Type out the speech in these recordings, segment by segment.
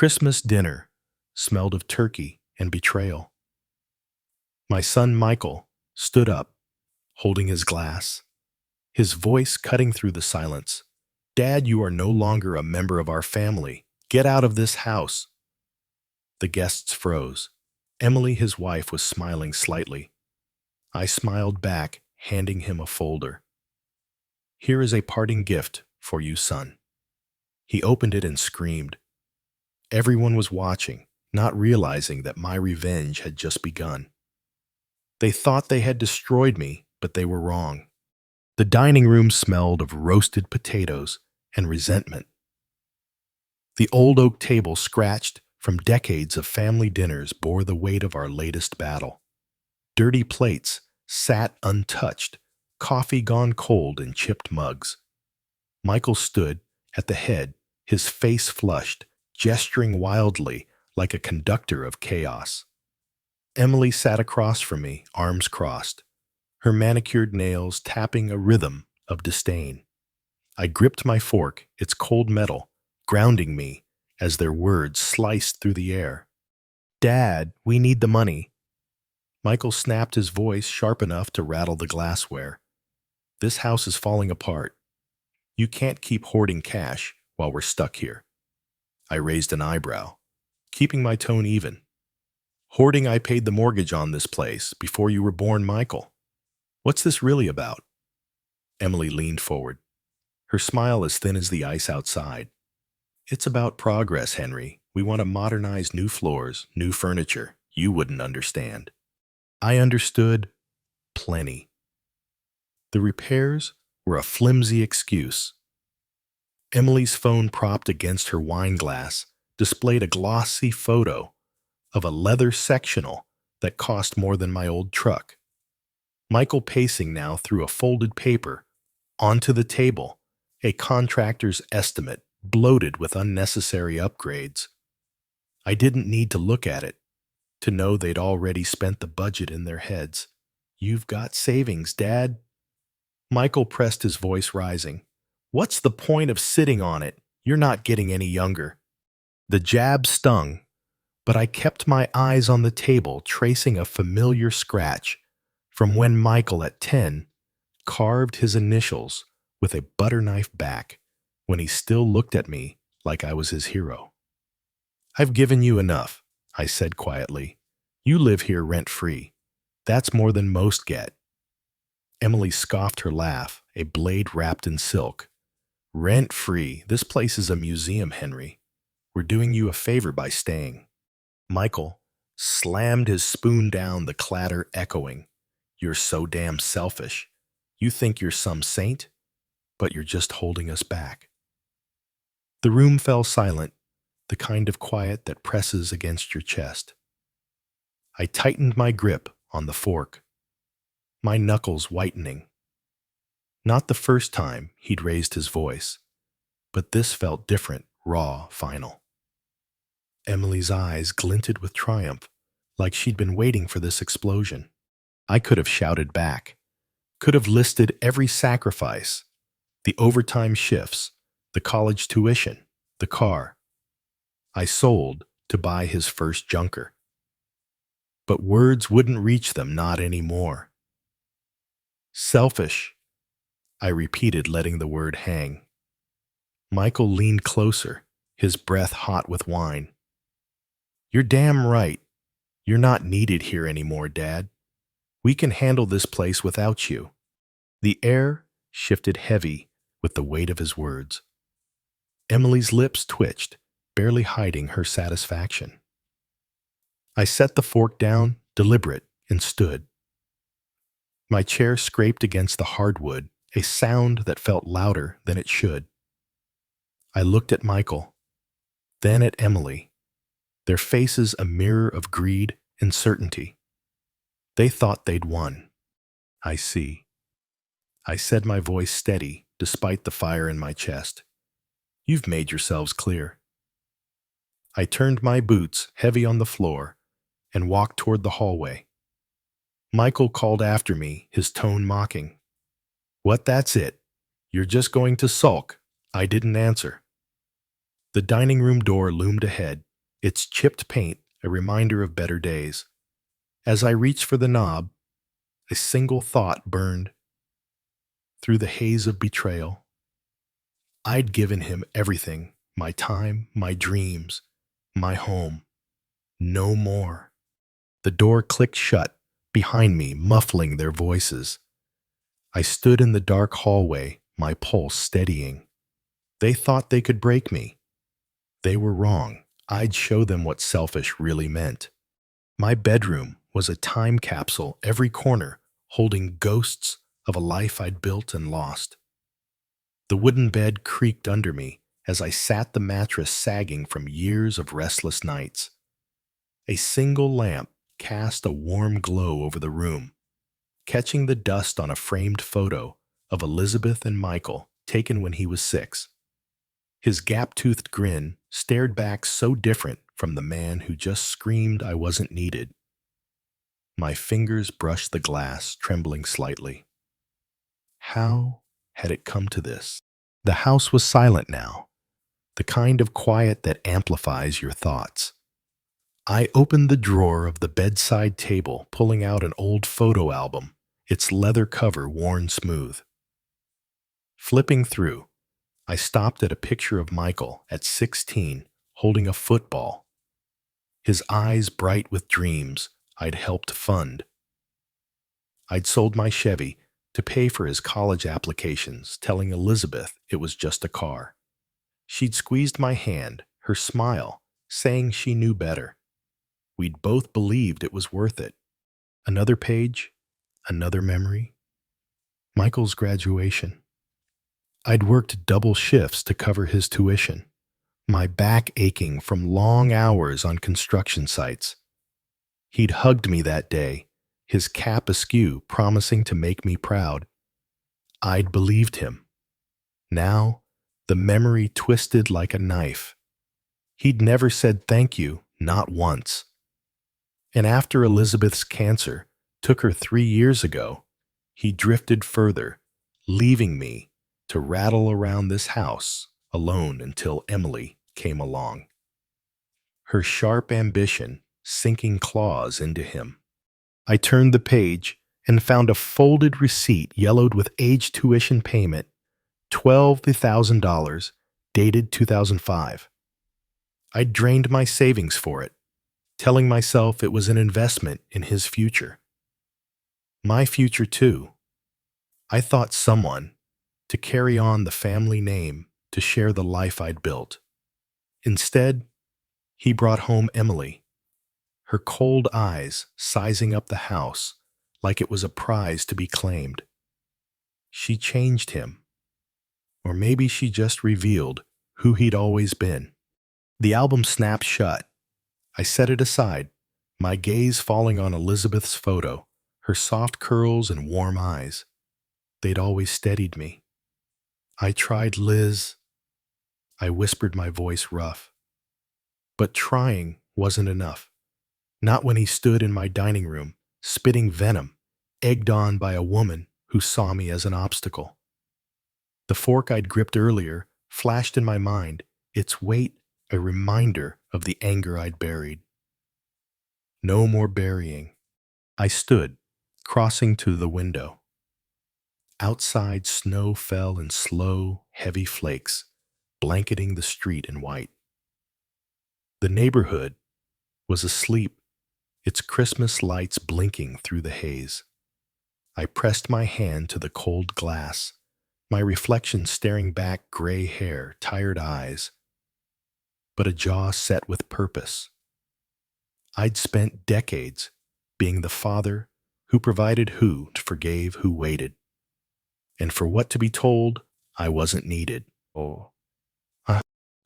Christmas dinner smelled of turkey and betrayal. My son Michael stood up, holding his glass, his voice cutting through the silence. "Dad, you are no longer a member of our family. Get out of this house." The guests froze. Emily, his wife, was smiling slightly. I smiled back, handing him a folder. "Here is a parting gift for you, son." He opened it and screamed. Everyone was watching, not realizing that my revenge had just begun. They thought they had destroyed me, but they were wrong. The dining room smelled of roasted potatoes and resentment. The old oak table, scratched from decades of family dinners, bore the weight of our latest battle. Dirty plates sat untouched, coffee gone cold in chipped mugs. Michael stood at the head, his face flushed, gesturing wildly like a conductor of chaos. Emily sat across from me, arms crossed, her manicured nails tapping a rhythm of disdain. I gripped my fork, its cold metal, grounding me as their words sliced through the air. "Dad, we need the money." Michael snapped, his voice sharp enough to rattle the glassware. "This house is falling apart. You can't keep hoarding cash while we're stuck here." I raised an eyebrow, keeping my tone even. "Hoarding? I paid the mortgage on this place before you were born, Michael. What's this really about?" Emily leaned forward, her smile as thin as the ice outside. "It's about progress, Henry. We want to modernize, new floors, new furniture. You wouldn't understand." I understood plenty. The repairs were a flimsy excuse. Emily's phone, propped against her wine glass, displayed a glossy photo of a leather sectional that cost more than my old truck. Michael pacing now through a folded paper onto the table, a contractor's estimate bloated with unnecessary upgrades. I didn't need to look at it to know they'd already spent the budget in their heads. "You've got savings, Dad." Michael pressed, his voice rising. "What's the point of sitting on it? You're not getting any younger." The jab stung, but I kept my eyes on the table, tracing a familiar scratch from when Michael, at 10, carved his initials with a butter knife back, when he still looked at me like I was his hero. "I've given you enough," I said quietly. "You live here rent-free. That's more than most get." Emily scoffed, her laugh, a blade wrapped in silk. "Rent-free? This place is a museum, Henry. We're doing you a favor by staying." Michael slammed his spoon down, the clatter echoing. "You're so damn selfish. You think you're some saint, but you're just holding us back." The room fell silent, the kind of quiet that presses against your chest. I tightened my grip on the fork, my knuckles whitening. Not the first time he'd raised his voice, but this felt different, raw, final. Emily's eyes glinted with triumph, like she'd been waiting for this explosion. I could have shouted back, could have listed every sacrifice, the overtime shifts, the college tuition, the car I sold to buy his first junker. But words wouldn't reach them, not anymore. "Selfish," I repeated, letting the word hang. Michael leaned closer, his breath hot with wine. "You're damn right. You're not needed here anymore, Dad. We can handle this place without you." The air shifted heavy with the weight of his words. Emily's lips twitched, barely hiding her satisfaction. I set the fork down, deliberate, and stood. My chair scraped against the hardwood, a sound that felt louder than it should. I looked at Michael, then at Emily, their faces a mirror of greed and certainty. They thought they'd won. "I see," I said, my voice steady despite the fire in my chest. "You've made yourselves clear." I turned my boots heavy on the floor and walked toward the hallway. Michael called after me, his tone mocking. "What, that's it? You're just going to sulk?" I didn't answer. The dining room door loomed ahead, its chipped paint a reminder of better days. As I reached for the knob, a single thought burned through the haze of betrayal. I'd given him everything, my time, my dreams, my home. No more. The door clicked shut behind me, muffling their voices. I stood in the dark hallway, my pulse steadying. They thought they could break me. They were wrong. I'd show them what selfish really meant. My bedroom was a time capsule, every corner holding ghosts of a life I'd built and lost. The wooden bed creaked under me as I sat the mattress sagging from years of restless nights. A single lamp cast a warm glow over the room, catching the dust on a framed photo of Elizabeth and Michael taken when he was 6. His gap-toothed grin stared back so different from the man who just screamed I wasn't needed. My fingers brushed the glass, trembling slightly. How had it come to this? The house was silent now, the kind of quiet that amplifies your thoughts. I opened the drawer of the bedside table, pulling out an old photo album, its leather cover worn smooth. Flipping through, I stopped at a picture of Michael at 16, holding a football, his eyes bright with dreams I'd helped fund. I'd sold my Chevy to pay for his college applications, telling Elizabeth it was just a car. She'd squeezed my hand, her smile, saying she knew better. We'd both believed it was worth it. Another page, another memory. Michael's graduation. I'd worked double shifts to cover his tuition, my back aching from long hours on construction sites. He'd hugged me that day, his cap askew, promising to make me proud. I'd believed him. Now, the memory twisted like a knife. He'd never said thank you, not once. And after Elizabeth's cancer took her 3 years ago, he drifted further, leaving me to rattle around this house alone until Emily came along. Her sharp ambition sinking claws into him. I turned the page and found a folded receipt yellowed with age tuition payment, $12,000, dated 2005. I'd drained my savings for it, telling myself it was an investment in his future. My future, too. I thought someone to carry on the family name, to share the life I'd built. Instead, he brought home Emily, her cold eyes sizing up the house like it was a prize to be claimed. She changed him, or maybe she just revealed who he'd always been. The album snapped shut. I set it aside, my gaze falling on Elizabeth's photo, her soft curls and warm eyes. They'd always steadied me. I tried, Liz. I whispered, my voice rough. But trying wasn't enough. Not when he stood in my dining room, spitting venom, egged on by a woman who saw me as an obstacle. The fork I'd gripped earlier flashed in my mind, its weight a reminder of the anger I'd buried. No more burying. I stood, crossing to the window. Outside, snow fell in slow, heavy flakes, blanketing the street in white. The neighborhood was asleep, its Christmas lights blinking through the haze. I pressed my hand to the cold glass, my reflection staring back, gray hair, tired eyes, but a jaw set with purpose. I'd spent decades being the father who provided, who forgave, who waited. And for what to be told, I wasn't needed.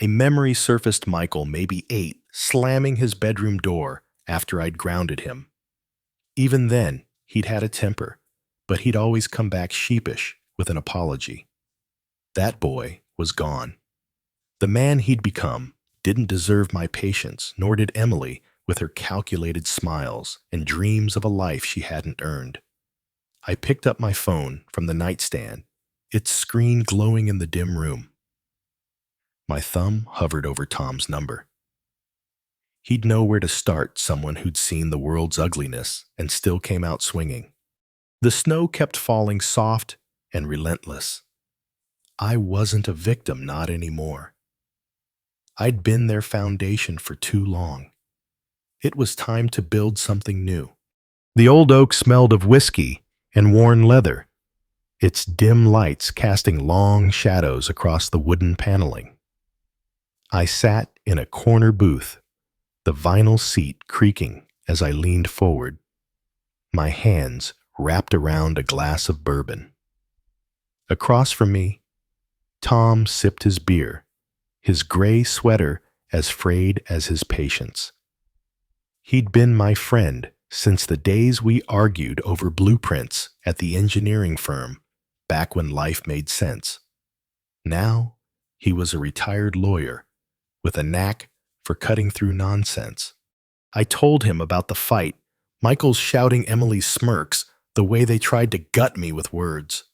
A memory surfaced, Michael, maybe 8, slamming his bedroom door after I'd grounded him. Even then, he'd had a temper, but he'd always come back sheepish with an apology. That boy was gone. The man he'd become didn't deserve my patience, nor did Emily with her calculated smiles and dreams of a life she hadn't earned. I picked up my phone from the nightstand, its screen glowing in the dim room. My thumb hovered over Tom's number. He'd know where to start, someone who'd seen the world's ugliness and still came out swinging. The snow kept falling soft and relentless. I wasn't a victim, not anymore. I'd been their foundation for too long. It was time to build something new. The old oak smelled of whiskey and worn leather, its dim lights casting long shadows across the wooden paneling. I sat in a corner booth, the vinyl seat creaking as I leaned forward, my hands wrapped around a glass of bourbon. Across from me, Tom sipped his beer, his gray sweater as frayed as his patience. He'd been my friend since the days we argued over blueprints at the engineering firm, back when life made sense. Now, he was a retired lawyer with a knack for cutting through nonsense. I told him about the fight, Michael's shouting, Emily's smirks, the way they tried to gut me with words.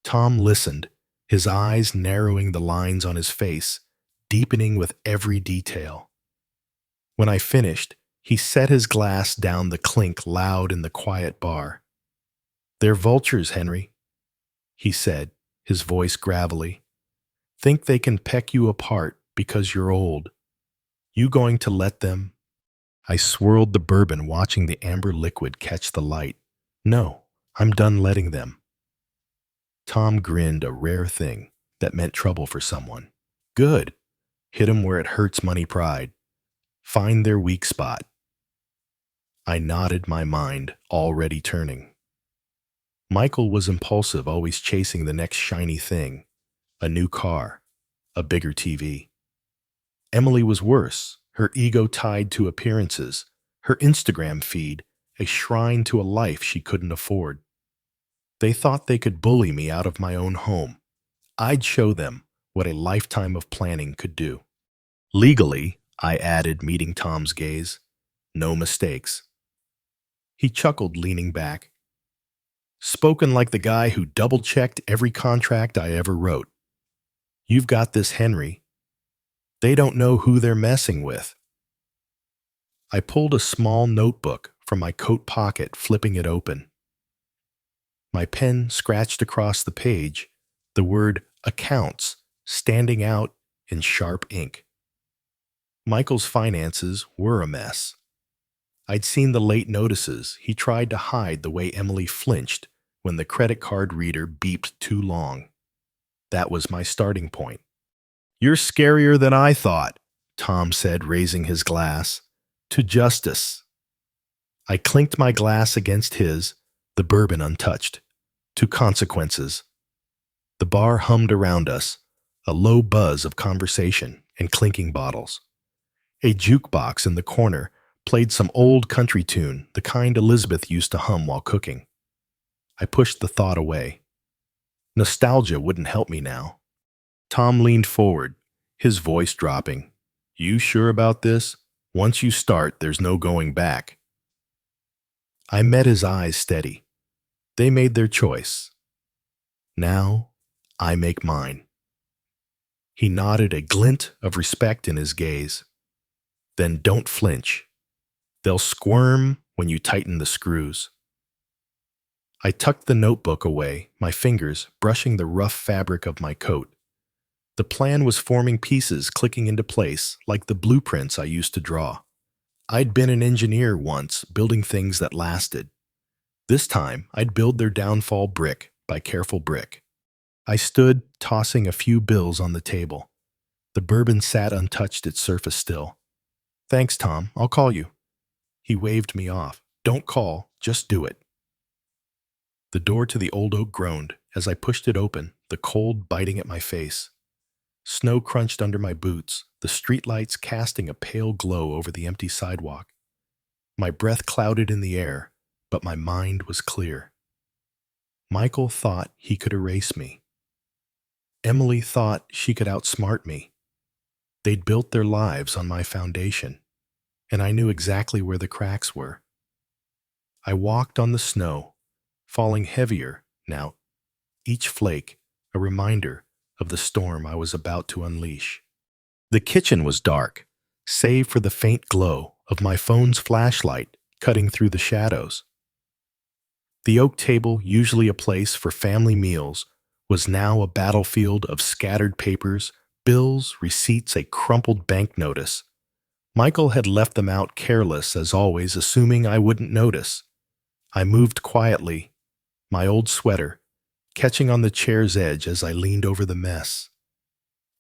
Tom listened, his eyes narrowing, the lines on his face deepening with every detail. When I finished, he set his glass down, the clink loud in the quiet bar. "They're vultures, Henry," he said, his voice gravelly. "Think they can peck you apart because you're old. You going to let them?" I swirled the bourbon, watching the amber liquid catch the light. "No, I'm done letting them." Tom grinned, a rare thing that meant trouble for someone. "Good. Hit 'em where it hurts, money, pride. Find their weak spot." I nodded, my mind already turning. Michael was impulsive, always chasing the next shiny thing, a new car, a bigger TV. Emily was worse, her ego tied to appearances, her Instagram feed a shrine to a life she couldn't afford. They thought they could bully me out of my own home. I'd show them what a lifetime of planning could do. Legally, I added, meeting Tom's gaze, no mistakes. He chuckled, leaning back. "Spoken like the guy who double-checked every contract I ever wrote. You've got this, Henry. They don't know who they're messing with." I pulled a small notebook from my coat pocket, flipping it open. My pen scratched across the page, the word accounts standing out in sharp ink. Michael's finances were a mess. I'd seen the late notices he tried to hide, the way Emily flinched when the credit card reader beeped too long. That was my starting point. "You're scarier than I thought," Tom said, raising his glass. "To justice." I clinked my glass against his, the bourbon untouched. "To consequences." The bar hummed around us, a low buzz of conversation and clinking bottles. A jukebox in the corner played some old country tune, the kind Elizabeth used to hum while cooking. I pushed the thought away. Nostalgia wouldn't help me now. Tom leaned forward, his voice dropping. "You sure about this? Once you start, there's no going back." I met his eyes steady. They made their choice. Now, I make mine. He nodded, a glint of respect in his gaze. "Then don't flinch. They'll squirm when you tighten the screws." I tucked the notebook away, my fingers brushing the rough fabric of my coat. The plan was forming pieces, clicking into place like the blueprints I used to draw. I'd been an engineer once, building things that lasted. This time, I'd build their downfall brick by careful brick. I stood, tossing a few bills on the table. The bourbon sat untouched, its surface still. "Thanks, Tom. I'll call you." He waved me off. "Don't call, just do it." The door to the old oak groaned as I pushed it open, the cold biting at my face. Snow crunched under my boots, the streetlights casting a pale glow over the empty sidewalk. My breath clouded in the air, but my mind was clear. Michael thought he could erase me. Emily thought she could outsmart me. They'd built their lives on my foundation, and I knew exactly where the cracks were. I walked on the snow, falling heavier now, each flake a reminder of the storm I was about to unleash. The kitchen was dark, save for the faint glow of my phone's flashlight cutting through the shadows. The oak table, usually a place for family meals, was now a battlefield of scattered papers, bills, receipts, a crumpled bank notice. Michael had left them out careless, as always, assuming I wouldn't notice. I moved quietly, my old sweater, catching on the chair's edge as I leaned over the mess.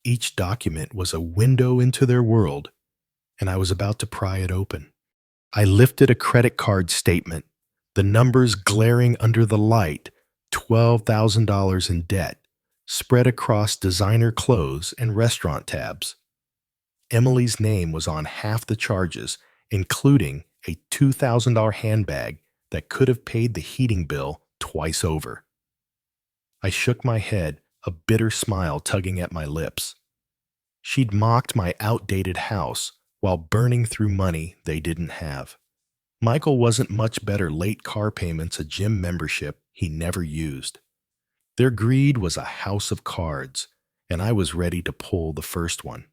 Each document was a window into their world, and I was about to pry it open. I lifted a credit card statement, the numbers glaring under the light, $12,000 in debt, spread across designer clothes and restaurant tabs. Emily's name was on half the charges, including a $2,000 handbag that could have paid the heating bill twice over. I shook my head, a bitter smile tugging at my lips. She'd mocked my outdated house while burning through money they didn't have. Michael wasn't much better late car payments, a gym membership he never used. Their greed was a house of cards, and I was ready to pull the first one.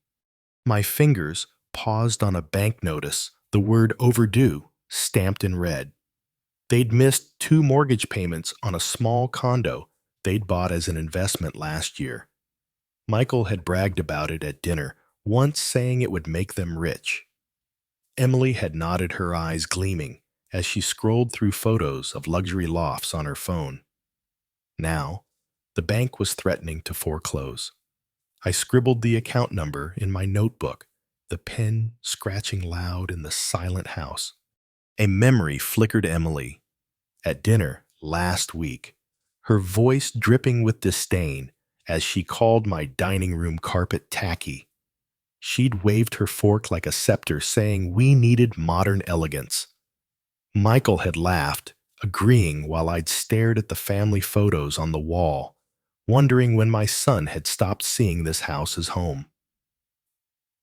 My fingers paused on a bank notice, the word overdue stamped in red. They'd missed 2 mortgage payments on a small condo they'd bought as an investment last year. Michael had bragged about it at dinner, once saying it would make them rich. Emily had nodded, her eyes gleaming as she scrolled through photos of luxury lofts on her phone. Now, the bank was threatening to foreclose. I scribbled the account number in my notebook, the pen scratching loud in the silent house. A memory flickered Emily. At dinner last week, her voice dripping with disdain as she called my dining room carpet tacky. She'd waved her fork like a scepter, saying we needed modern elegance. Michael had laughed, agreeing, while I'd stared at the family photos on the wall, wondering when my son had stopped seeing this house as home.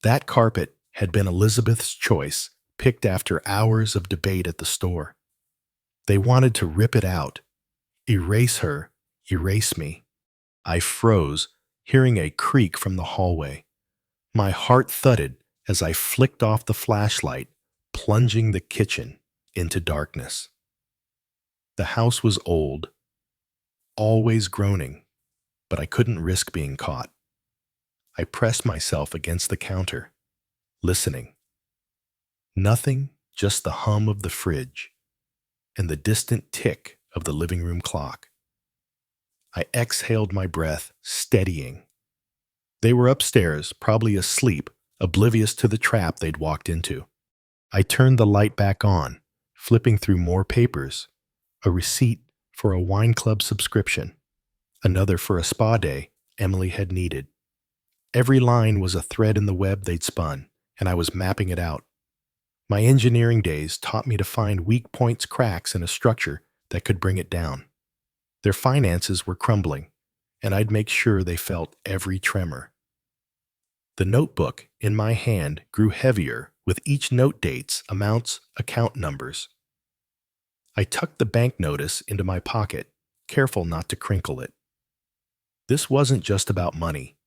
That carpet had been Elizabeth's choice, picked after hours of debate at the store. They wanted to rip it out, erase her, erase me. I froze, hearing a creak from the hallway. My heart thudded as I flicked off the flashlight, plunging the kitchen into darkness. The house was old, always groaning, but I couldn't risk being caught. I pressed myself against the counter, listening. Nothing, just the hum of the fridge and the distant tick of the living room clock. I exhaled my breath, steadying. They were upstairs, probably asleep, oblivious to the trap they'd walked into. I turned the light back on, flipping through more papers, a receipt for a wine club subscription, another for a spa day Emily had needed. Every line was a thread in the web they'd spun, and I was mapping it out. My engineering days taught me to find weak points, cracks in a structure that could bring it down. Their finances were crumbling, and I'd make sure they felt every tremor. The notebook in my hand grew heavier with each note, dates, amounts, account numbers. I tucked the bank notice into my pocket, careful not to crinkle it. This wasn't just about money.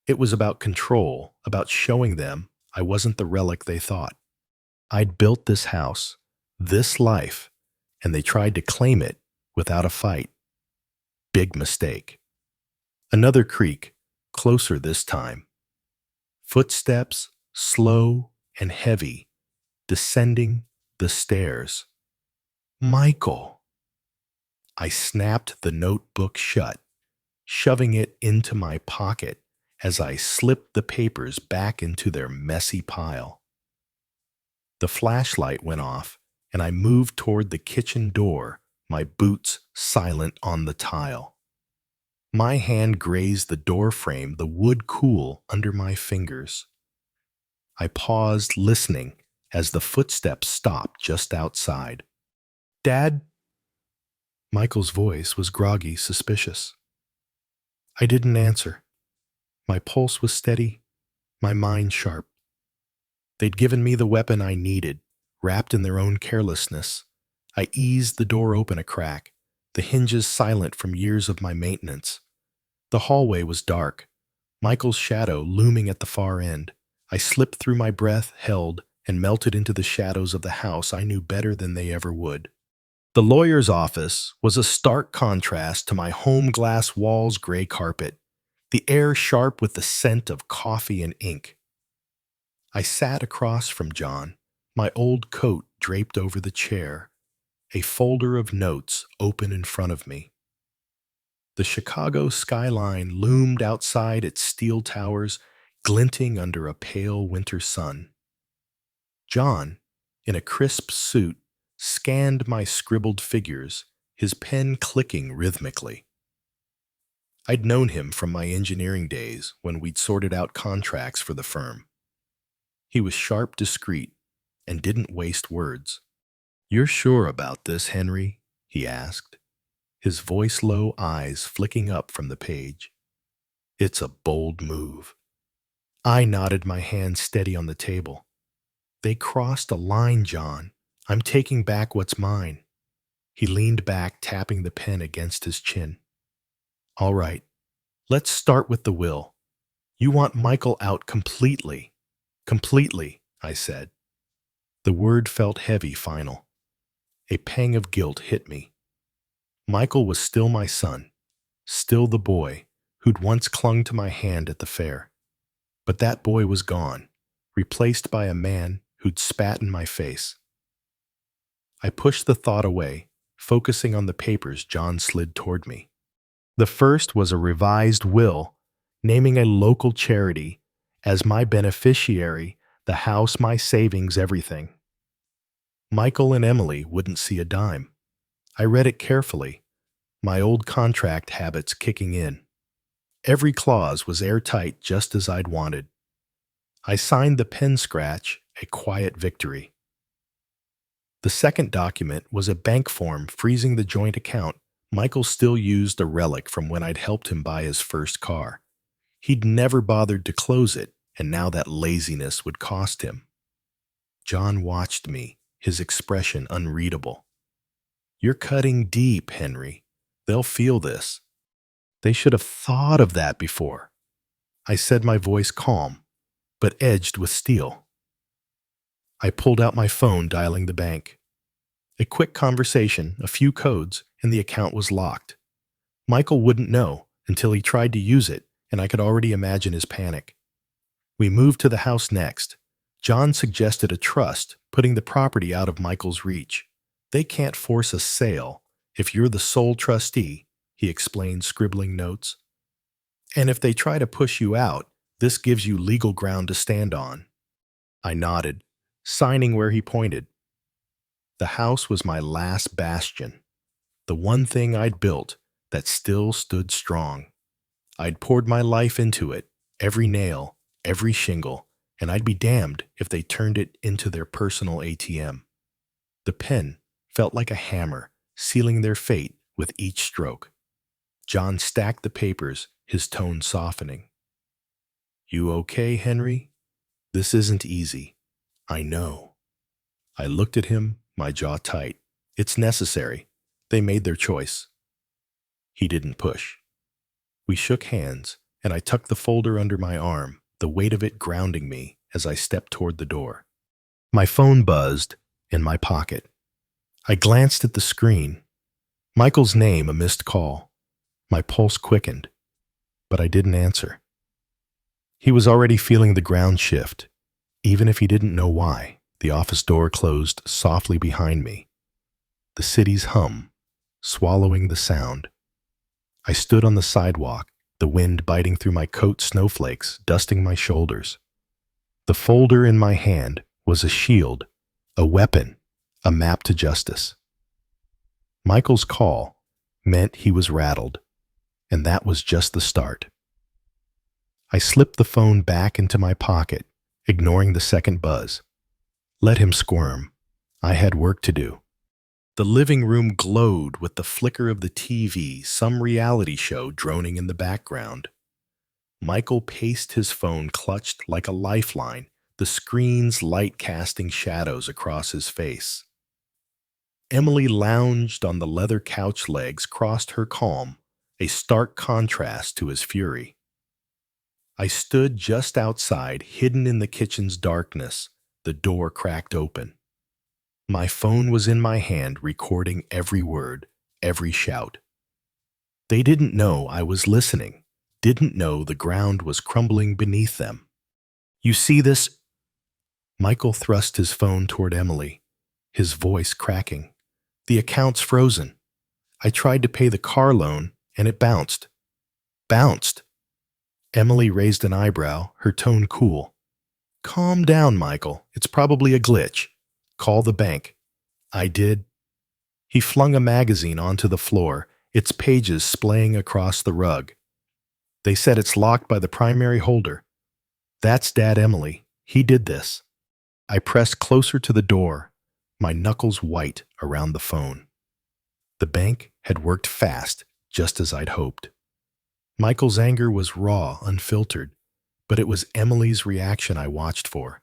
It was about control, about showing them I wasn't the relic they thought. I'd built this house, this life, and they tried to claim it without a fight. Big mistake. Another creak, closer this time. Footsteps, slow and heavy, descending the stairs. Michael. I snapped the notebook shut, shoving it into my pocket as I slipped the papers back into their messy pile. The flashlight went off, and I moved toward the kitchen door, my boots silent on the tile. My hand grazed the door frame, the wood cool under my fingers. I paused, listening, as the footsteps stopped just outside. "Dad?" Michael's voice was groggy, suspicious. I didn't answer. My pulse was steady, my mind sharp. They'd given me the weapon I needed, wrapped in their own carelessness. I eased the door open a crack, the hinges silent from years of my maintenance. The hallway was dark, Michael's shadow looming at the far end, I slipped through my breath, held, and melted into the shadows of the house I knew better than they ever would. The lawyer's office was a stark contrast to my home glass walls' gray carpet, the air sharp with the scent of coffee and ink. I sat across from John, my old coat draped over the chair, a folder of notes open in front of me. The Chicago skyline loomed outside its steel towers, glinting under a pale winter sun. John, in a crisp suit, scanned my scribbled figures, his pen clicking rhythmically. I'd known him from my engineering days when we'd sorted out contracts for the firm. He was sharp, discreet, and didn't waste words. "You're sure about this, Henry?" he asked, his voice low, eyes flicking up from the page. "It's a bold move." I nodded, my hand steady on the table. "They crossed a line, John. I'm taking back what's mine." He leaned back, tapping the pen against his chin. "All right, let's start with the will. You want Michael out completely." "Completely," I said. The word felt heavy, final. A pang of guilt hit me. Michael was still my son, still the boy who'd once clung to my hand at the fair. But that boy was gone, replaced by a man who'd spat in my face. I pushed the thought away, focusing on the papers John slid toward me. The first was a revised will, naming a local charity as my beneficiary, the house, my savings, everything. Michael and Emily wouldn't see a dime. I read it carefully, my old contract habits kicking in. Every clause was airtight, just as I'd wanted. I signed the pen scratch, a quiet victory. The second document was a bank form freezing the joint account. Michael still used a relic from when I'd helped him buy his first car. He'd never bothered to close it, and now that laziness would cost him. John watched me, his expression unreadable. "You're cutting deep, Henry. They'll feel this." "They should have thought of that before," I said, my voice calm, but edged with steel. I pulled out my phone, dialing the bank. A quick conversation, a few codes, and the account was locked. Michael wouldn't know until he tried to use it, and I could already imagine his panic. We moved to the house next. John suggested a trust, putting the property out of Michael's reach. "They can't force a sale if you're the sole trustee," he explained, scribbling notes. "And if they try to push you out, this gives you legal ground to stand on." I nodded, signing where he pointed. The house was my last bastion, the one thing I'd built that still stood strong. I'd poured my life into it, every nail, every shingle, and I'd be damned if they turned it into their personal ATM. The pen felt like a hammer, sealing their fate with each stroke. John stacked the papers, his tone softening. "You okay, Henry? This isn't easy. I know." I looked at him, my jaw tight. "It's necessary. They made their choice." He didn't push. We shook hands, and I tucked the folder under my arm, the weight of it grounding me as I stepped toward the door. My phone buzzed in my pocket. I glanced at the screen. Michael's name, a missed call. My pulse quickened, but I didn't answer. He was already feeling the ground shift, even if he didn't know why. The office door closed softly behind me. The city's hum, swallowing the sound. I stood on the sidewalk, the wind biting through my coat, snowflakes dusting my shoulders. The folder in my hand was a shield, a weapon, a map to justice. Michael's call meant he was rattled, and that was just the start. I slipped the phone back into my pocket, ignoring the second buzz. Let him squirm. I had work to do. The living room glowed with the flicker of the TV, some reality show droning in the background. Michael paced his phone clutched like a lifeline, the screen's light casting shadows across his face. Emily lounged on the leather couch, legs crossed, her calm, a stark contrast to his fury. I stood just outside, hidden in the kitchen's darkness. The door cracked open. My phone was in my hand, recording every word, every shout. They didn't know I was listening, didn't know the ground was crumbling beneath them. You see this? Michael thrust his phone toward Emily, his voice cracking. The account's frozen. I tried to pay the car loan, and it bounced. Bounced. Emily raised an eyebrow, her tone cool. Calm down, Michael. It's probably a glitch. Call the bank. I did. He flung a magazine onto the floor, its pages splaying across the rug. They said it's locked by the primary holder. That's Dad, Emily. He did this. I pressed closer to the door, my knuckles white around the phone. The bank had worked fast, just as I'd hoped. Michael's anger was raw, unfiltered, but it was Emily's reaction I watched for.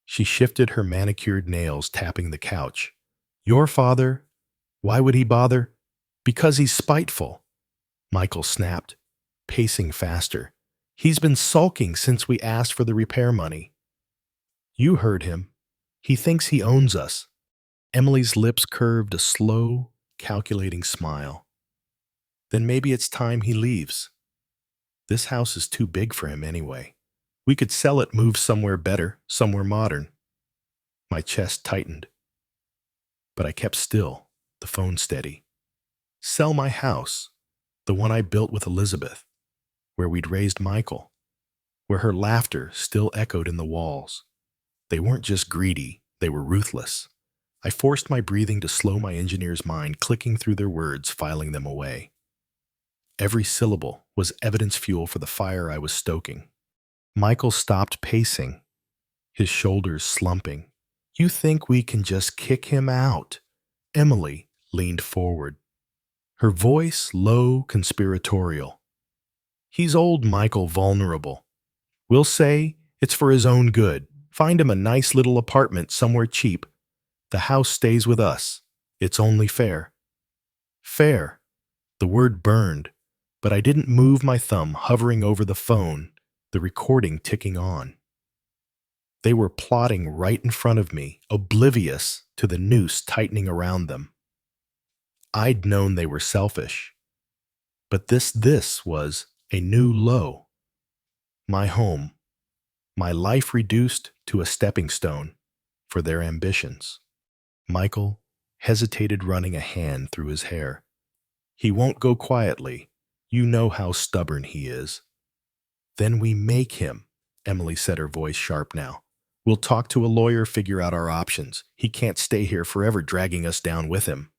She shifted her manicured nails, tapping the couch. Your father? Why would he bother? Because he's spiteful. Michael snapped, pacing faster. He's been sulking since we asked for the repair money. You heard him. He thinks he owns us. Emily's lips curved a slow, calculating smile. Then maybe it's time he leaves. This house is too big for him anyway. We could sell it, move somewhere better, somewhere modern. My chest tightened. But I kept still, the phone steady. Sell my house, the one I built with Elizabeth, where we'd raised Michael, where her laughter still echoed in the walls. They weren't just greedy, they were ruthless. I forced my breathing to slow my engineer's mind, clicking through their words, filing them away. Every syllable was evidence fuel for the fire I was stoking. Michael stopped pacing, his shoulders slumping. You think we can just kick him out? Emily leaned forward, her voice low, conspiratorial. He's old, Michael, vulnerable. We'll say it's for his own good. Find him a nice little apartment somewhere cheap. The house stays with us. It's only fair. Fair. The word burned, but I didn't move my thumb, hovering over the phone, the recording ticking on. They were plotting right in front of me, oblivious to the noose tightening around them. I'd known they were selfish, but this was a new low. My home, my life reduced to a stepping stone for their ambitions. Michael hesitated, running a hand through his hair. He won't go quietly. You know how stubborn he is. Then we make him, Emily said, her voice sharp now. We'll talk to a lawyer, figure out our options. He can't stay here forever, dragging us down with him.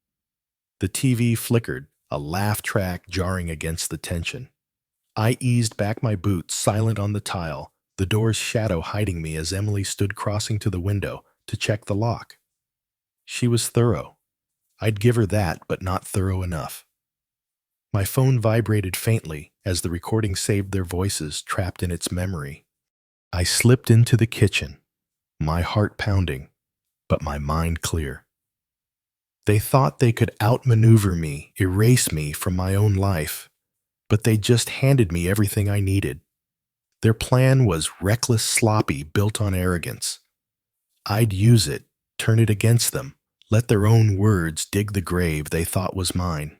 The TV flickered, a laugh track jarring against the tension. I eased back my boots, silent on the tile, the door's shadow hiding me as Emily stood crossing to the window to check the lock. She was thorough. I'd give her that, but not thorough enough. My phone vibrated faintly as the recording saved their voices, trapped in its memory. I slipped into the kitchen, my heart pounding, but my mind clear. They thought they could outmaneuver me, erase me from my own life, but they just handed me everything I needed. Their plan was reckless, sloppy, built on arrogance. I'd use it, turn it against them, let their own words dig the grave they thought was mine.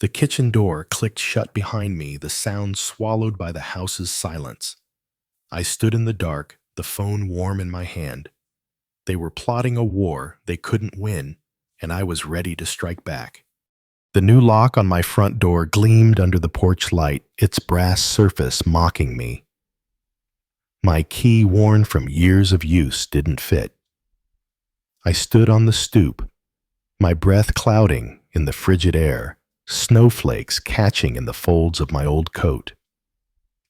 The kitchen door clicked shut behind me, the sound swallowed by the house's silence. I stood in the dark, the phone warm in my hand. They were plotting a war they couldn't win, and I was ready to strike back. The new lock on my front door gleamed under the porch light, its brass surface mocking me. My key, worn from years of use, didn't fit. I stood on the stoop, my breath clouding in the frigid air, snowflakes catching in the folds of my old coat.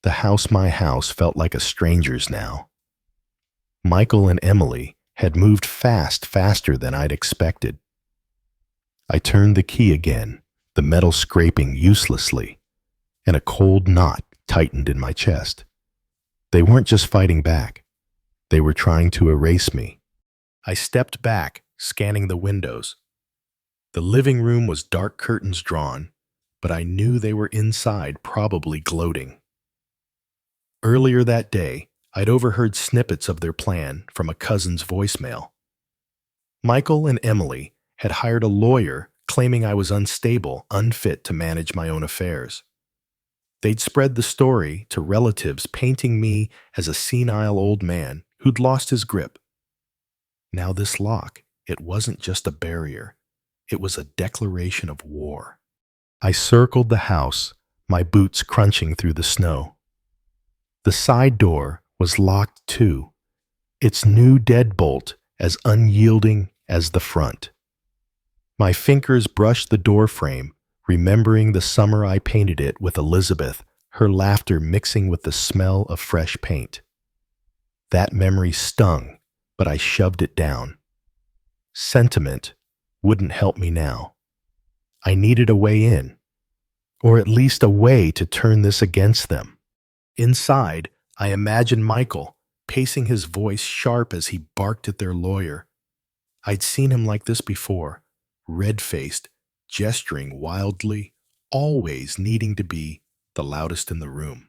The house, my house, felt like a stranger's now. Michael and Emily had moved fast, faster than I'd expected. I turned the key again, the metal scraping uselessly, and a cold knot tightened in my chest. They weren't just fighting back. They were trying to erase me. I stepped back, scanning the windows. The living room was dark, curtains drawn, but I knew they were inside, probably gloating. Earlier that day, I'd overheard snippets of their plan from a cousin's voicemail. Michael and Emily had hired a lawyer claiming I was unstable, unfit to manage my own affairs. They'd spread the story to relatives, painting me as a senile old man who'd lost his grip. Now this lock, it wasn't just a barrier. It was a declaration of war. I circled the house, my boots crunching through the snow. The side door was locked too, its new deadbolt as unyielding as the front. My fingers brushed the door frame, remembering the summer I painted it with Elizabeth, her laughter mixing with the smell of fresh paint. That memory stung, but I shoved it down. Sentiment wouldn't help me now. I needed a way in, or at least a way to turn this against them. Inside, I imagined Michael, pacing his voice sharp as he barked at their lawyer. I'd seen him like this before, red-faced, gesturing wildly, always needing to be the loudest in the room.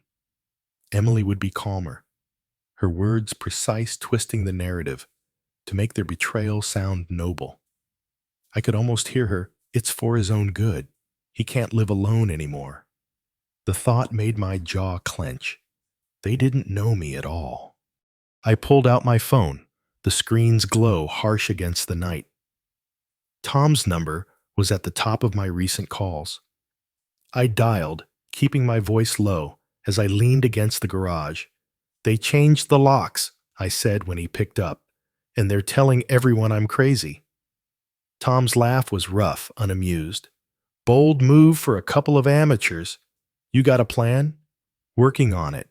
Emily would be calmer, her words precise, twisting the narrative to make their betrayal sound noble. I could almost hear her, "It's for his own good. He can't live alone anymore." The thought made my jaw clench. They didn't know me at all. I pulled out my phone, the screen's glow harsh against the night. Tom's number was at the top of my recent calls. I dialed, keeping my voice low as I leaned against the garage. "They changed the locks," I said when he picked up, "and they're telling everyone I'm crazy." Tom's laugh was rough, unamused. "Bold move for a couple of amateurs. You got a plan?" "Working on it."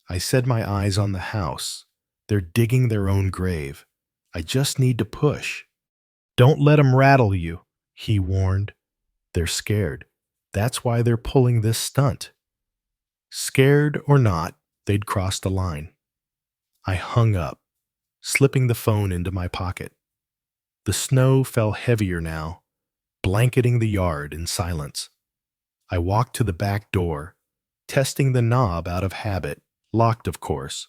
I set my eyes on the house. They're digging their own grave. I just need to push. "Don't let 'em rattle you," he warned. "They're scared. That's why they're pulling this stunt." Scared or not, they'd crossed the line. I hung up, slipping the phone into my pocket. The snow fell heavier now, blanketing the yard in silence. I walked to the back door, testing the knob out of habit, locked of course.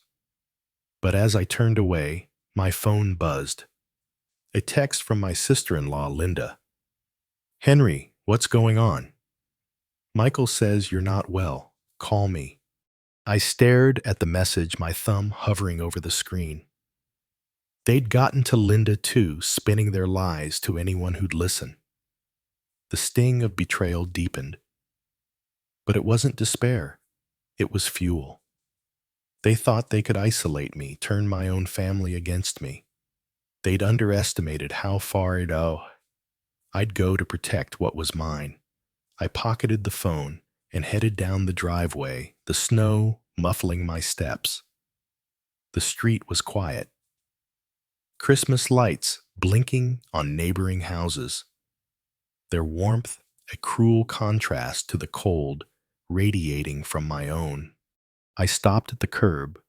But as I turned away, my phone buzzed. A text from my sister-in-law, Linda. "Henry, what's going on?" "Michael says you're not well. Call me." I stared at the message, my thumb hovering over the screen. They'd gotten to Linda too, spinning their lies to anyone who'd listen. The sting of betrayal deepened. But it wasn't despair. It was fuel. They thought they could isolate me, turn my own family against me. They'd underestimated how far I'd go to protect what was mine. I pocketed the phone and headed down the driveway, the snow muffling my steps. The street was quiet. Christmas lights blinking on neighboring houses. Their warmth a cruel contrast to the cold radiating from my own. I stopped at the curb,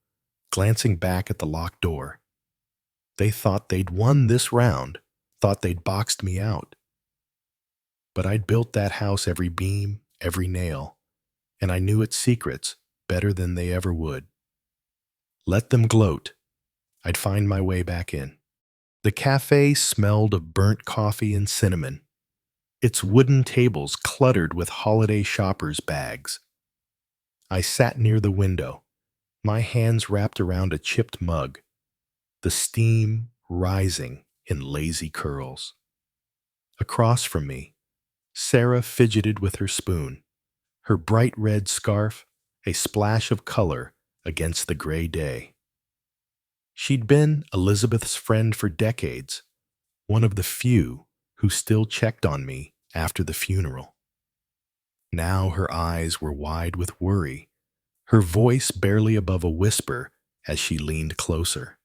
glancing back at the locked door. They thought they'd won this round, thought they'd boxed me out. But I'd built that house every beam, every nail, and I knew its secrets better than they ever would. Let them gloat. I'd find my way back in. The cafe smelled of burnt coffee and cinnamon, its wooden tables cluttered with holiday shoppers' bags. I sat near the window, my hands wrapped around a chipped mug, the steam rising in lazy curls. Across from me, Sarah fidgeted with her spoon, her bright red scarf a splash of color against the gray day. She'd been Elizabeth's friend for decades, one of the few who still checked on me after the funeral. Now her eyes were wide with worry, her voice barely above a whisper as she leaned closer.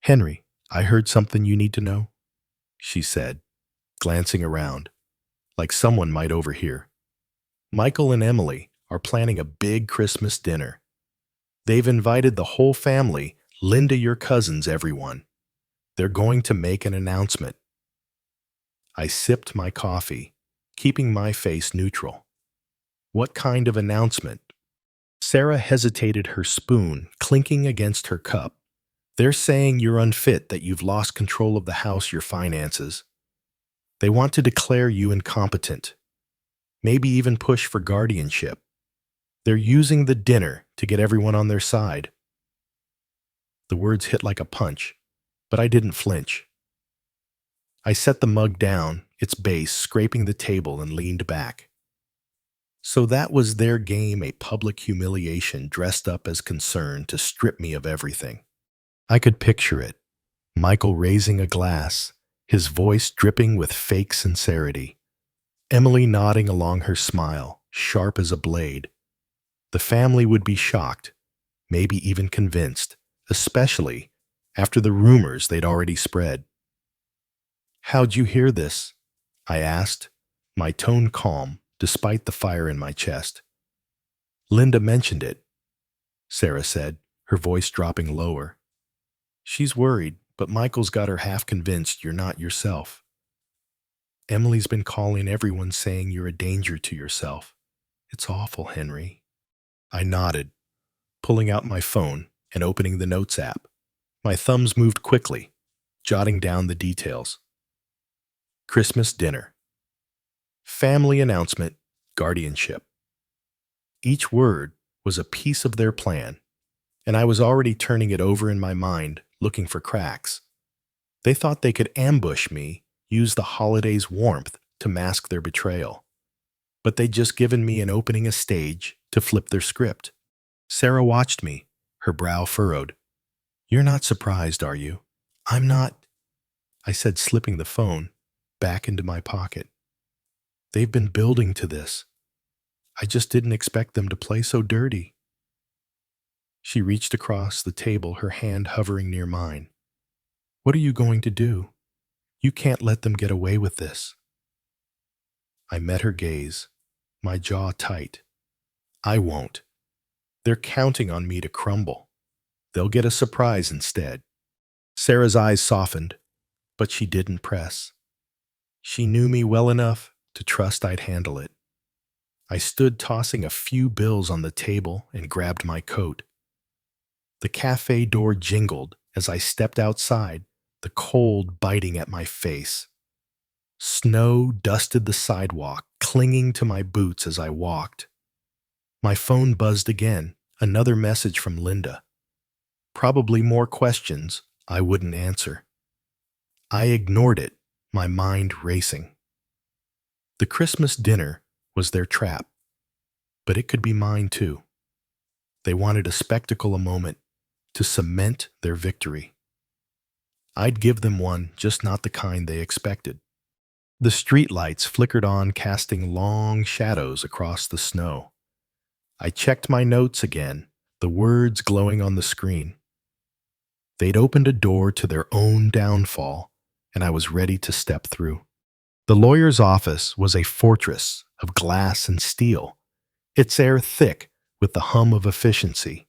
"Henry, I heard something you need to know," she said, glancing around, like someone might overhear. "Michael and Emily are planning a big Christmas dinner. They've invited the whole family, Linda, your cousins, everyone. They're going to make an announcement." I sipped my coffee, keeping my face neutral. "What kind of announcement?" Sarah hesitated, her spoon clinking against her cup. They're saying you're unfit, that you've lost control of the house, your finances. They want to declare you incompetent, maybe even push for guardianship. They're using the dinner to get everyone on their side. The words hit like a punch, but I didn't flinch. I set the mug down, its base scraping the table, and leaned back. So that was their game, a public humiliation dressed up as concern to strip me of everything. I could picture it. Michael raising a glass, his voice dripping with fake sincerity. Emily nodding along, her smile, sharp as a blade. The family would be shocked, maybe even convinced, especially after the rumors they'd already spread. "How'd you hear this?" I asked, my tone calm despite the fire in my chest. "Linda mentioned it," Sarah said, her voice dropping lower. "She's worried, but Michael's got her half convinced you're not yourself. Emily's been calling everyone, saying you're a danger to yourself. It's awful, Henry." I nodded, pulling out my phone and opening the Notes app. My thumbs moved quickly, jotting down the details. Christmas dinner. Family announcement, guardianship. Each word was a piece of their plan, and I was already turning it over in my mind, looking for cracks. They thought they could ambush me, use the holidays' warmth to mask their betrayal. But they'd just given me an opening, a stage to flip their script. Sarah watched me, her brow furrowed. "You're not surprised, are you?" "I'm not," I said, slipping the phone back into my pocket. "They've been building to this. I just didn't expect them to play so dirty." She reached across the table, her hand hovering near mine. "What are you going to do? You can't let them get away with this." I met her gaze, my jaw tight. "I won't. They're counting on me to crumble. They'll get a surprise instead." Sarah's eyes softened, but she didn't press. She knew me well enough to trust I'd handle it. I stood tossing a few bills on the table and grabbed my coat. The cafe door jingled as I stepped outside, the cold biting at my face. Snow dusted the sidewalk, clinging to my boots as I walked. My phone buzzed again, another message from Linda. Probably more questions I wouldn't answer. I ignored it, my mind racing. The Christmas dinner was their trap, but it could be mine too. They wanted a spectacle, a moment to cement their victory. I'd give them one, just not the kind they expected. The streetlights flickered on, casting long shadows across the snow. I checked my notes again, the words glowing on the screen. They'd opened a door to their own downfall, and I was ready to step through. The lawyer's office was a fortress of glass and steel, its air thick with the hum of efficiency.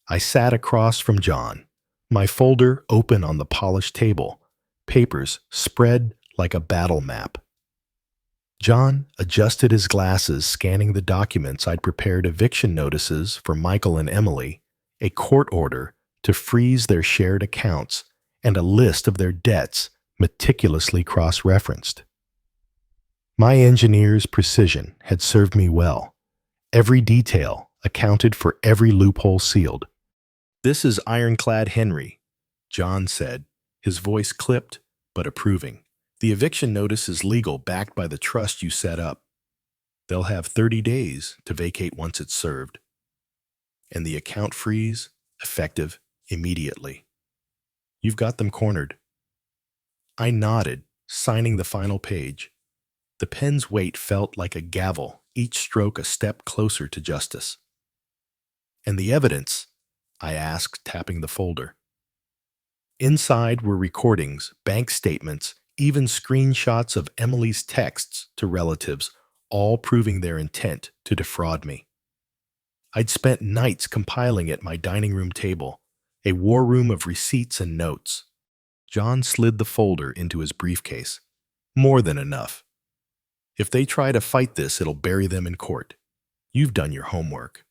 I sat across from John, my folder open on the polished table, papers spread like a battle map. John adjusted his glasses, scanning the documents I'd prepared: eviction notices for Michael and Emily, a court order to freeze their shared accounts, and a list of their debts meticulously cross-referenced. My engineer's precision had served me well. Every detail accounted for, every loophole sealed. "This is ironclad, Henry," John said, his voice clipped but approving. "The eviction notice is legal, backed by the trust you set up. They'll have 30 days to vacate once it's served. And the account freeze, effective immediately. You've got them cornered." I nodded, signing the final page. The pen's weight felt like a gavel, each stroke a step closer to justice. "And the evidence?" I asked, tapping the folder. Inside were recordings, bank statements, even screenshots of Emily's texts to relatives, all proving their intent to defraud me. I'd spent nights compiling it at my dining room table, a war room of receipts and notes. John slid the folder into his briefcase. "More than enough. If they try to fight this, it'll bury them in court. You've done your homework."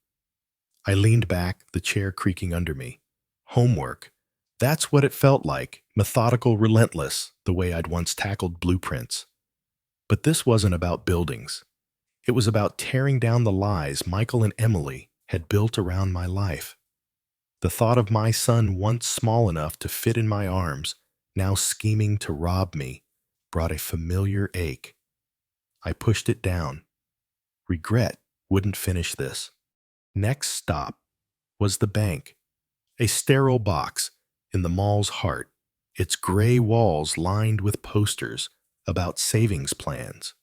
I leaned back, the chair creaking under me. Homework. That's what it felt like, methodical, relentless, the way I'd once tackled blueprints. But this wasn't about buildings. It was about tearing down the lies Michael and Emily had built around my life. The thought of my son, once small enough to fit in my arms, now scheming to rob me, brought a familiar ache. I pushed it down. Regret wouldn't finish this. Next stop was the bank, a sterile box in the mall's heart, its gray walls lined with posters about savings plans.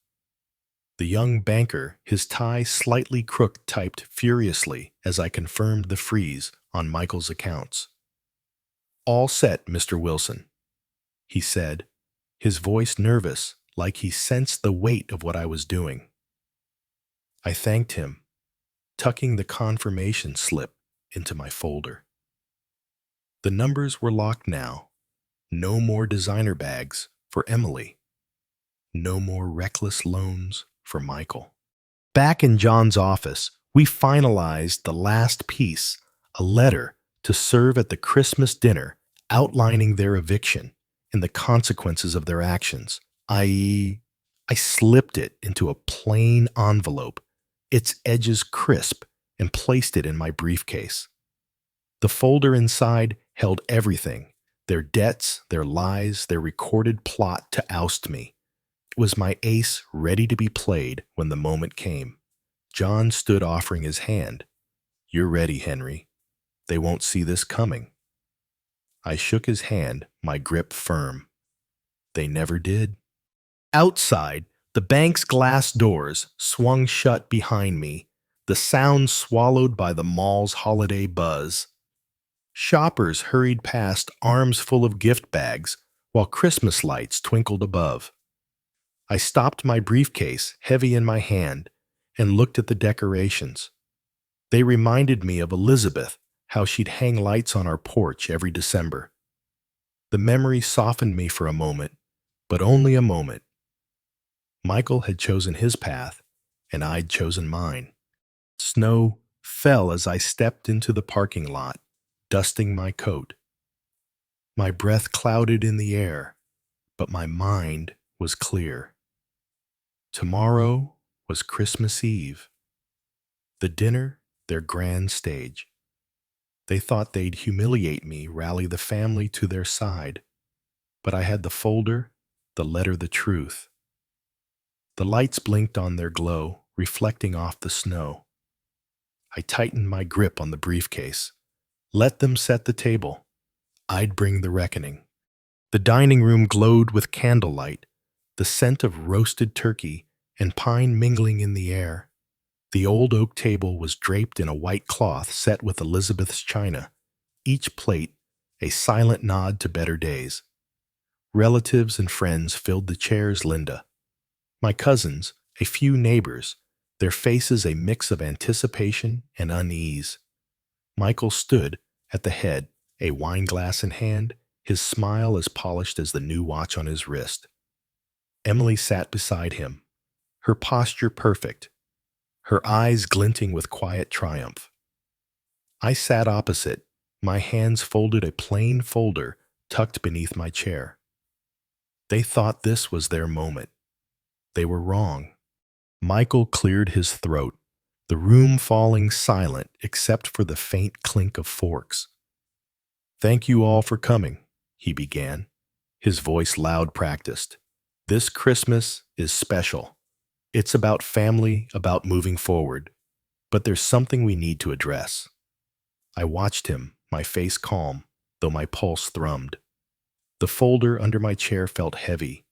The young banker, his tie slightly crooked, typed furiously as I confirmed the freeze on Michael's accounts. "All set, Mr. Wilson," he said, his voice nervous, like he sensed the weight of what I was doing. I thanked him, tucking the confirmation slip into my folder. The numbers were locked now. No more designer bags for Emily. No more reckless loans for Michael. Back in John's office, we finalized the last piece, a letter to serve at the Christmas dinner outlining their eviction and the consequences of their actions, i.e., I slipped it into a plain envelope, its edges crisp, and placed it in my briefcase. The folder inside held everything, their debts, their lies, their recorded plot to oust me. It was my ace ready to be played when the moment came. John stood offering his hand. "You're ready, Henry. They won't see this coming." I shook his hand, my grip firm. They never did. Outside, the bank's glass doors swung shut behind me, the sound swallowed by the mall's holiday buzz. Shoppers hurried past, arms full of gift bags, while Christmas lights twinkled above. I stopped my briefcase, heavy in my hand, and looked at the decorations. They reminded me of Elizabeth, how she'd hang lights on our porch every December. The memory softened me for a moment, but only a moment. Michael had chosen his path, and I'd chosen mine. Snow fell as I stepped into the parking lot, dusting my coat. My breath clouded in the air, but my mind was clear. Tomorrow was Christmas Eve. The dinner, their grand stage. They thought they'd humiliate me, rally the family to their side. But I had the folder, the letter, the truth. The lights blinked on their glow, reflecting off the snow. I tightened my grip on the briefcase. Let them set the table. I'd bring the reckoning. The dining room glowed with candlelight, the scent of roasted turkey and pine mingling in the air. The old oak table was draped in a white cloth set with Elizabeth's china, each plate a silent nod to better days. Relatives and friends filled the chairs, Linda. My cousins, a few neighbors, their faces a mix of anticipation and unease. Michael stood at the head, a wineglass in hand, his smile as polished as the new watch on his wrist. Emily sat beside him, her posture perfect, her eyes glinting with quiet triumph. I sat opposite, my hands folded, a plain folder tucked beneath my chair. They thought this was their moment. They were wrong. Michael cleared his throat, the room falling silent except for the faint clink of forks. "Thank you all for coming," he began, his voice loud, practiced. "This Christmas is special. It's about family, about moving forward. But there's something we need to address." I watched him, my face calm, though my pulse thrummed. The folder under my chair felt heavy,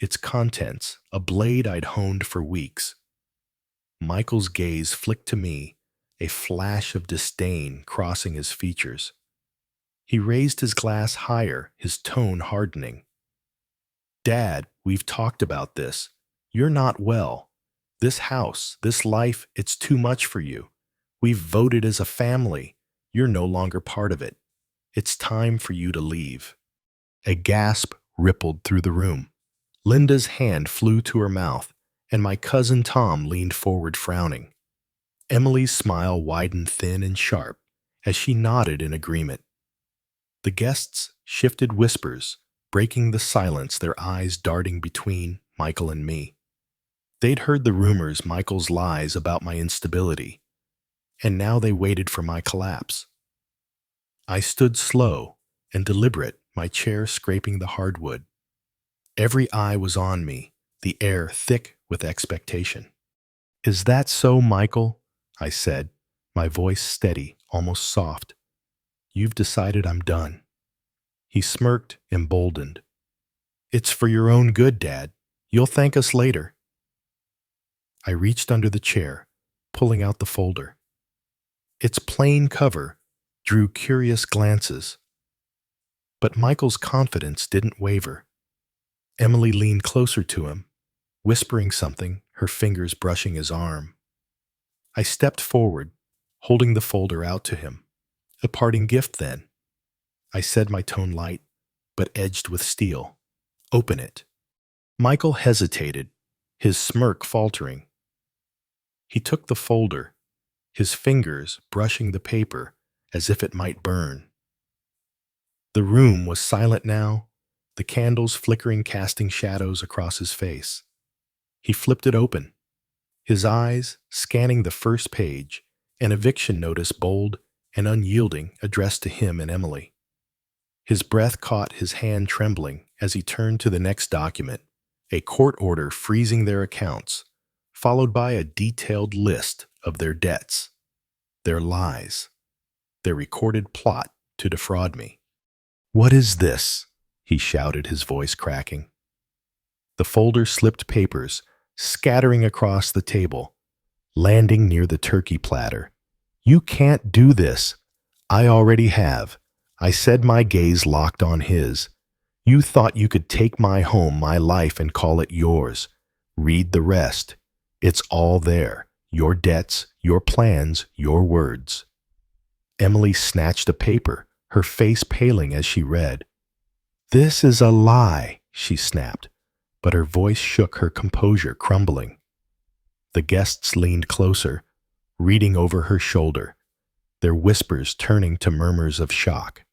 its contents a blade I'd honed for weeks. Michael's gaze flicked to me, a flash of disdain crossing his features. He raised his glass higher, his tone hardening. "Dad, we've talked about this. You're not well. This house, this life, it's too much for you. We've voted as a family. You're no longer part of it. It's time for you to leave." A gasp rippled through the room. Linda's hand flew to her mouth, and my cousin Tom leaned forward frowning. Emily's smile widened thin and sharp as she nodded in agreement. The guests shifted whispers, breaking the silence, their eyes darting between Michael and me. They'd heard the rumors, Michael's lies about my instability, and now they waited for my collapse. I stood slow and deliberate, my chair scraping the hardwood. Every eye was on me, the air thick with expectation. "Is that so, Michael?" I said, my voice steady, almost soft. "You've decided I'm done." He smirked, emboldened. "It's for your own good, Dad. You'll thank us later." I reached under the chair, pulling out the folder. Its plain cover drew curious glances. But Michael's confidence didn't waver. Emily leaned closer to him, whispering something, her fingers brushing his arm. I stepped forward, holding the folder out to him. "A parting gift, then." I said, my tone light, but edged with steel. "Open it." Michael hesitated, his smirk faltering. He took the folder, his fingers brushing the paper as if it might burn. The room was silent now, the candles flickering, casting shadows across his face. He flipped it open, his eyes scanning the first page, an eviction notice bold and unyielding addressed to him and Emily. His breath caught, his hand trembling as he turned to the next document, a court order freezing their accounts, followed by a detailed list of their debts, their lies, their recorded plot to defraud me. "What is this?" he shouted, his voice cracking. The folder slipped papers, scattering across the table, landing near the turkey platter. "You can't do this." "I already have," I said, my gaze locked on his. "You thought you could take my home, my life, and call it yours. Read the rest. It's all there. Your debts, your plans, your words." Emily snatched a paper, her face paling as she read. "This is a lie," she snapped, but her voice shook, her composure crumbling. The guests leaned closer, reading over her shoulder, their whispers turning to murmurs of shock.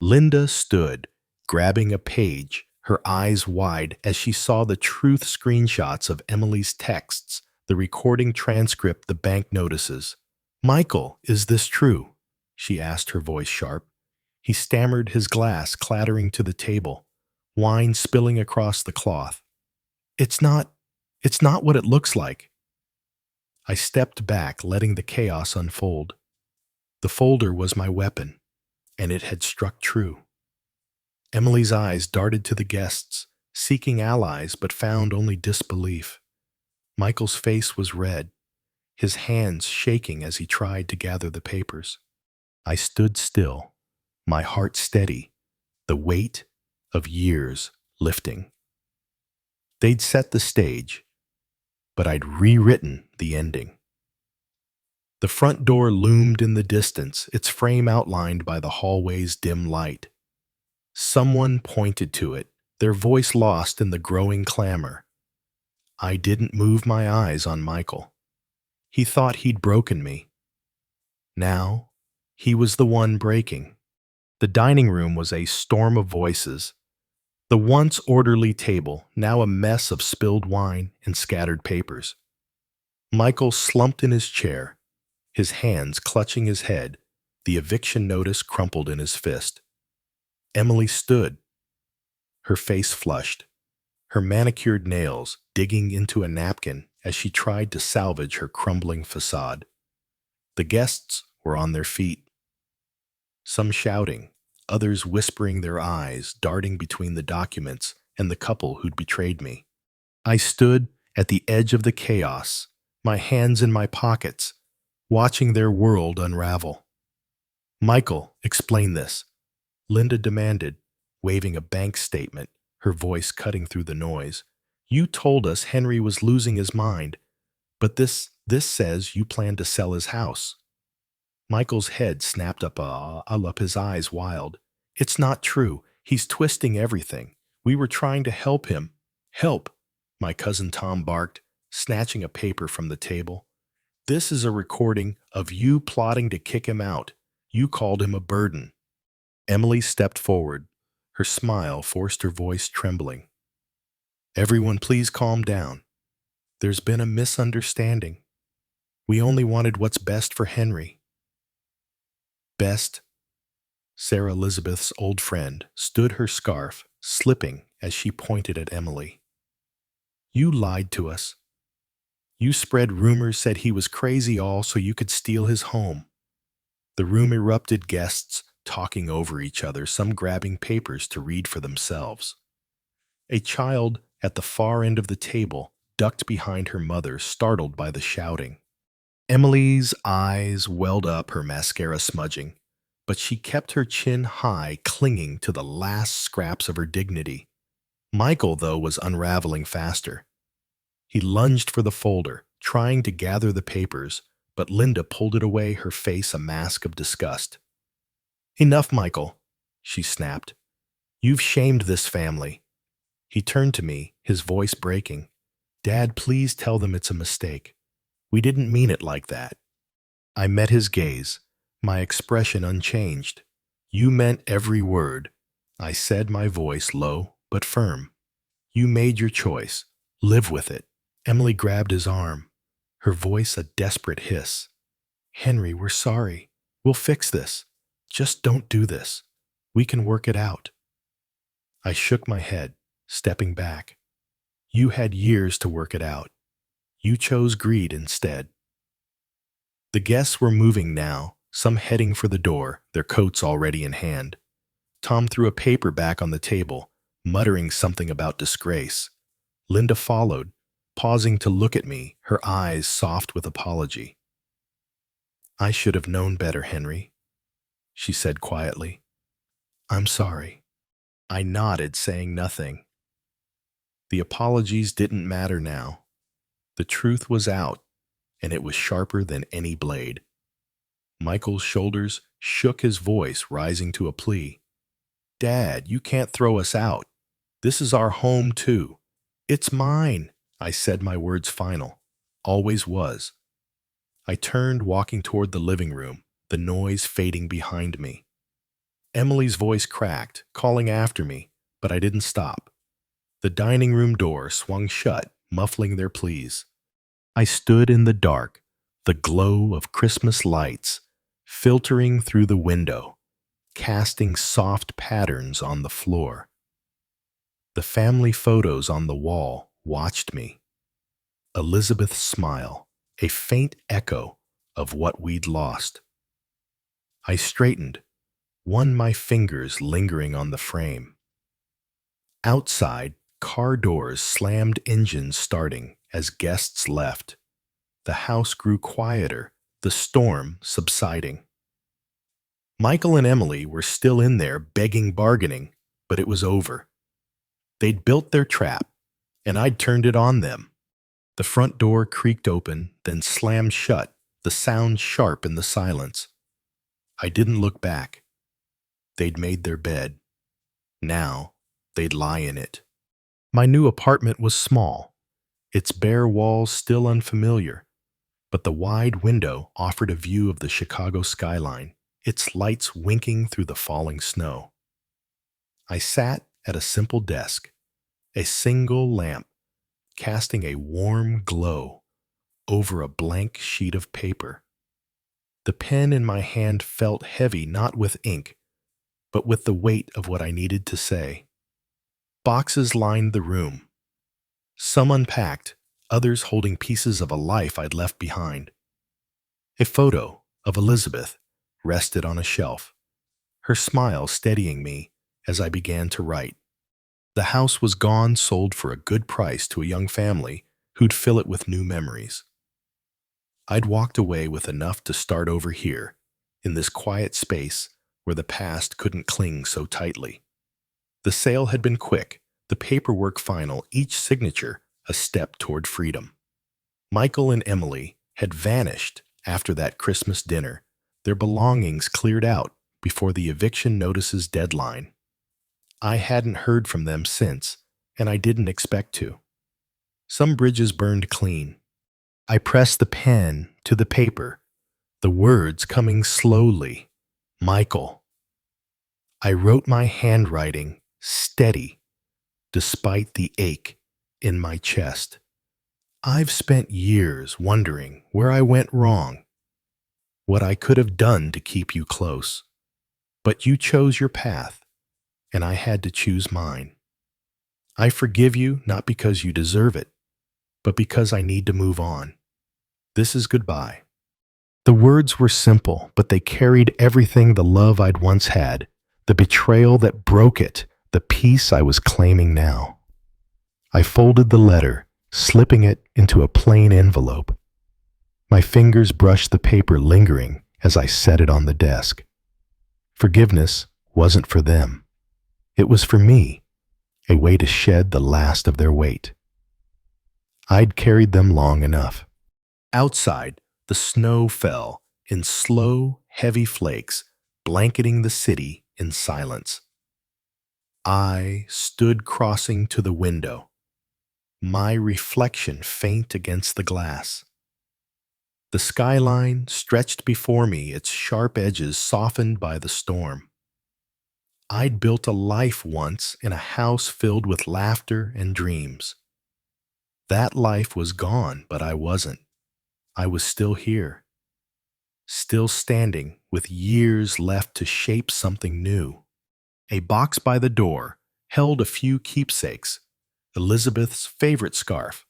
Linda stood, grabbing a page, her eyes wide as she saw the truth screenshots of Emily's texts, the recording transcript, the bank notices. "Michael, is this true?" she asked, her voice sharp. He stammered, his glass clattering to the table, wine spilling across the cloth. It's not what it looks like." I stepped back, letting the chaos unfold. The folder was my weapon, and it had struck true. Emily's eyes darted to the guests, seeking allies but found only disbelief. Michael's face was red, his hands shaking as he tried to gather the papers. I stood still, my heart steady, the weight of years lifting. They'd set the stage, but I'd rewritten the ending. The front door loomed in the distance, its frame outlined by the hallway's dim light. Someone pointed to it, their voice lost in the growing clamor. I didn't move my eyes on Michael. He thought he'd broken me. Now, he was the one breaking. The dining room was a storm of voices. The once orderly table, now a mess of spilled wine and scattered papers. Michael slumped in his chair, his hands clutching his head, the eviction notice crumpled in his fist. Emily stood, her face flushed, her manicured nails digging into a napkin as she tried to salvage her crumbling facade. The guests were on their feet, some shouting, others whispering, their eyes darting between the documents and the couple who'd betrayed me. I stood at the edge of the chaos, my hands in my pockets, watching their world unravel. "Michael, explain this," Linda demanded, waving a bank statement, her voice cutting through the noise. "You told us Henry was losing his mind, but this says you plan to sell his house." Michael's head snapped up, his eyes wild. "It's not true. He's twisting everything. We were trying to help him." "Help," my cousin Tom barked, snatching a paper from the table. This is a recording of you plotting to kick him out. You called him a burden. Emily stepped forward. Her smile forced her voice trembling. Everyone, please calm down. There's been a misunderstanding. We only wanted what's best for Henry. Best? Sarah Elizabeth's old friend stood her scarf, slipping as she pointed at Emily. You lied to us. You spread rumors, said he was crazy all so you could steal his home. The room erupted, guests talking over each other, some grabbing papers to read for themselves. A child at the far end of the table ducked behind her mother, startled by the shouting. Emily's eyes welled up, her mascara smudging, but she kept her chin high, clinging to the last scraps of her dignity. Michael, though, was unraveling faster. He lunged for the folder, trying to gather the papers, but Linda pulled it away, her face a mask of disgust. Enough, Michael, she snapped. You've shamed this family. He turned to me, his voice breaking. Dad, please tell them it's a mistake. We didn't mean it like that. I met his gaze, my expression unchanged. You meant every word, I said, my voice low but firm. You made your choice. Live with it. Emily grabbed his arm, her voice a desperate hiss. Henry, we're sorry. We'll fix this. Just don't do this. We can work it out. I shook my head, stepping back. You had years to work it out. You chose greed instead. The guests were moving now, some heading for the door, their coats already in hand. Tom threw a paper back on the table, muttering something about disgrace. Linda followed, pausing to look at me, her eyes soft with apology. I should have known better, Henry, she said quietly. I'm sorry. I nodded, saying nothing. The apologies didn't matter now. The truth was out, and it was sharper than any blade. Michael's shoulders shook, his voice rising to a plea. Dad, you can't throw us out. This is our home, too. It's mine, I said, my words final. Always was. I turned, walking toward the living room, the noise fading behind me. Emily's voice cracked, calling after me, but I didn't stop. The dining room door swung shut, muffling their pleas. I stood in the dark, the glow of Christmas lights filtering through the window, casting soft patterns on the floor. The family photos on the wall watched me. Elizabeth's smile, a faint echo of what we'd lost. I straightened, my fingers lingering on the frame. Outside, car doors slammed, engines starting as guests left. The house grew quieter, the storm subsiding. Michael and Emily were still in there begging, bargaining, but it was over. They'd built their trap, and I'd turned it on them. The front door creaked open, then slammed shut, the sound sharp in the silence. I didn't look back. They'd made their bed. Now, they'd lie in it. My new apartment was small, its bare walls still unfamiliar, but the wide window offered a view of the Chicago skyline, its lights winking through the falling snow. I sat at a simple desk, a single lamp casting a warm glow over a blank sheet of paper. The pen in my hand felt heavy, not with ink, but with the weight of what I needed to say. Boxes lined the room, some unpacked, others holding pieces of a life I'd left behind. A photo of Elizabeth rested on a shelf, her smile steadying me as I began to write. The house was gone, sold for a good price to a young family who'd fill it with new memories. I'd walked away with enough to start over here, in this quiet space where the past couldn't cling so tightly. The sale had been quick, the paperwork final, each signature a step toward freedom. Michael and Emily had vanished after that Christmas dinner, their belongings cleared out before the eviction notice's deadline. I hadn't heard from them since, and I didn't expect to. Some bridges burned clean. I pressed the pen to the paper, the words coming slowly. Michael. I wrote my handwriting steady despite the ache in my chest. I've spent years wondering where I went wrong, what I could have done to keep you close. But you chose your path, and I had to choose mine. I forgive you not because you deserve it, but because I need to move on. This is goodbye. The words were simple, but they carried everything the love I'd once had, the betrayal that broke it, the peace I was claiming now. I folded the letter, slipping it into a plain envelope. My fingers brushed the paper lingering as I set it on the desk. Forgiveness wasn't for them. It was for me, a way to shed the last of their weight. I'd carried them long enough. Outside, the snow fell in slow, heavy flakes, blanketing the city in silence. I stood crossing to the window, my reflection faint against the glass. The skyline stretched before me, its sharp edges softened by the storm. I'd built a life once in a house filled with laughter and dreams. That life was gone, but I wasn't. I was still here, still standing with years left to shape something new. A box by the door held a few keepsakes, Elizabeth's favorite scarf,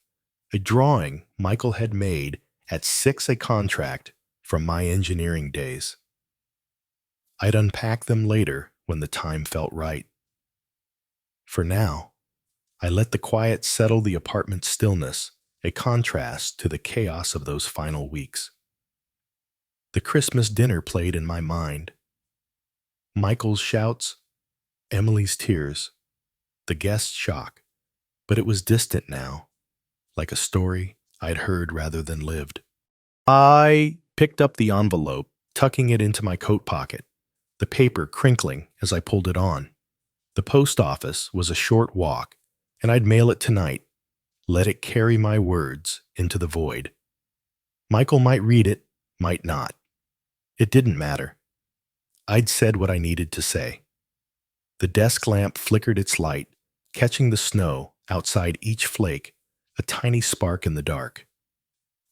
a drawing Michael had made at 6 a contract from my engineering days. I'd unpack them later when the time felt right. For now, I let the quiet settle the apartment's stillness, a contrast to the chaos of those final weeks. The Christmas dinner played in my mind. Michael's shouts, Emily's tears, the guest's shock, but it was distant now, like a story I'd heard rather than lived. I picked up the envelope, tucking it into my coat pocket, the paper crinkling as I pulled it on. The post office was a short walk, and I'd mail it tonight, let it carry my words into the void. Michael might read it, might not. It didn't matter. I'd said what I needed to say. The desk lamp flickered its light, catching the snow outside each flake, a tiny spark in the dark.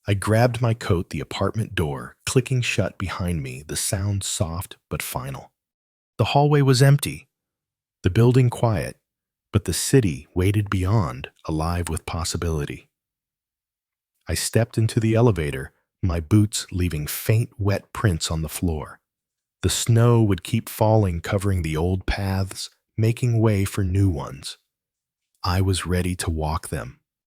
I grabbed my coat, the apartment door clicking shut behind me, the sound soft but final. The hallway was empty, the building quiet, but the city waited beyond, alive with possibility. I stepped into the elevator, my boots leaving faint, wet prints on the floor. The snow would keep falling, covering the old paths, making way for new ones. I was ready to walk them.